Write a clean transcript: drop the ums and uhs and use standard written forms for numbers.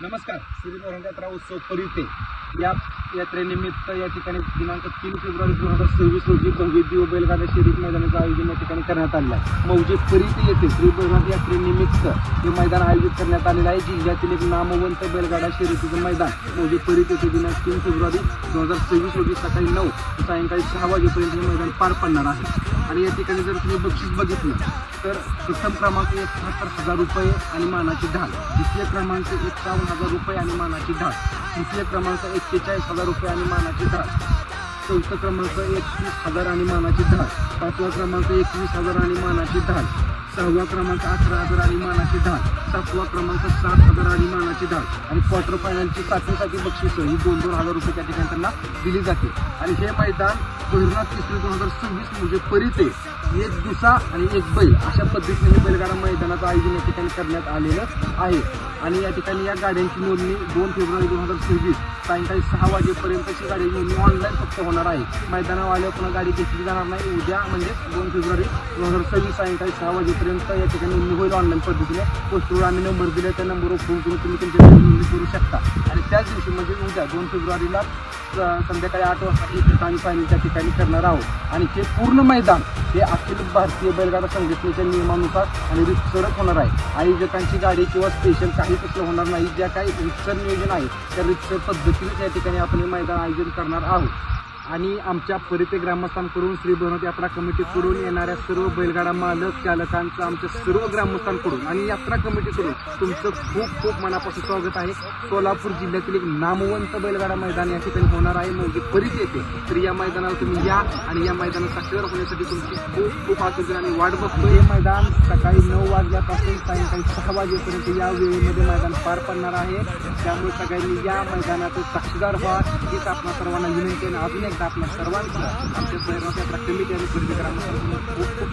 नमस्कार. श्री बहिरंग यात्रा उत्सव परिते या यात्रेनिमित्त या ठिकाणी दिनांक 3 फेब्रुवारी 2026 रोजी भव्य बैलगाडा शर्यत मैदानाचं आयोजन या ठिकाणी करण्यात आलेलं आहे. मौजे परिते येथे श्री बहिरंग यात्रेनिमित्त हे मैदान आयोजित करण्यात आलेलं आहे. जिल्ह्यातील एक नामवंत बैलगाडा शर्यतीचं मैदान मौजे परिते येथे दिनांक 3 फेब्रुवारी 2026 रोजी सकाळी 9 ते सायंकाळी 6 वाजेपर्यंत हे मैदान पार पडणार आहे. आणि या ठिकाणी जर तुम्ही बक्षीस बघितलं तर प्रथम क्रमांक 71,000 रुपये आणि मानाची ढाल, द्वितीय क्रमांक 51,000 रुपये आणि मानाची ढाल, तृतीय क्रमांक 41,000 रुपये आणि मानाची ढाल, चौथा क्रमांक 31,000 आणि मानाची ढाल, पाचवा क्रमांक 21,000 आणि मानाची ढाल, सहावा क्रमांक 18,000 आणि मानाची ढाल, सातवा क्रमांक 7,000 आणि मानाची ढाल आणि क्वार्टर फायनलची सातवीसाठी बक्षीस ही 2,000 रुपये त्या ठिकाणी त्यांना दिली जाते. आणि हे मैदान बहिरनाथ केसरी 2026 म्हणजे परिते एक दिवसा आणि एक बैल अशा पद्धतीने हे बैलगाडा मैदानाचं आयोजन या ठिकाणी करण्यात आलेलं आहे. आणि या ठिकाणी या गाड्यांची नोंदणी 2 फेब्रुवारी 2026 सायंकाळी 6 वाजेपर्यंतची गाडी नोंदणी ऑनलाईन फक्त होणार आहे. मैदानावर आल्यावर पुन्हा गाडी घेतली जाणार नाही. उद्या म्हणजे 2 फेब्रुवारी 2026 सायंकाळी 6 वाजेपर्यंत या ठिकाणी नोंदणी होईल ऑनलाईन पद्धतीने. पोस्टवर आम्ही नंबर दिले, त्या नंबरवर फोन करून तुम्ही तुमच्या नोंदणी करू शकता. आणि त्याच दिवशी म्हणजे उद्या 2 फेब्रुवारीला संध्याकाळी 8 वाजता ठिकाणी फायनल त्या ठिकाणी करणार आहोत. आणि हे पूर्ण मैदान हे अखिल भारतीय बैलगाडा संघटनेच्या नियमानुसार आणि रितसरच होणार आहे. आयोजकांची गाडी किंवा स्पेशल काही तसलं होणार नाही. ज्या काही रितसर नियोजन आहे त्या रितसर पद्धतीने त्या ठिकाणी आपण हे मैदान आयोजन करणार आहोत. आणि आमच्या परिते ग्रामस्थांकडून श्री बहिरनाथ यात्रा कमिटीकडून येणाऱ्या सर्व बैलगाडा मालक चालकांचं आमच्या सर्व ग्रामस्थांकडून आणि यात्रा कमिटीकडून तुमचं खूप खूप मनापासून स्वागत आहे. सोलापूर जिल्ह्यातील एक नामवंत बैलगाडा मैदान या ठिकाणी होणार आहे म्हणजे परिते येते. तर या मैदानाला तुम्ही या आणि या मैदानात साक्षीदार होण्यासाठी तुमची खूप खूप आतुरता आणि वाट बघतो. हे मैदान सकाळी 9 वाजल्यापासून सायंकाळी 6 वाजेपर्यंत या वेळेमध्ये मैदान पार पडणार आहे. त्यामुळे सगळ्यांनी या मैदानाचे साक्षीदार व्हा हीच आपणा सर्वांना विनंती आहे. अजून एकदा आपल्या सर्वांचं आमच्या बहिरनाथ यात्रा कमिटी आणि परिते ग्रामस्थांकडून खूप खूप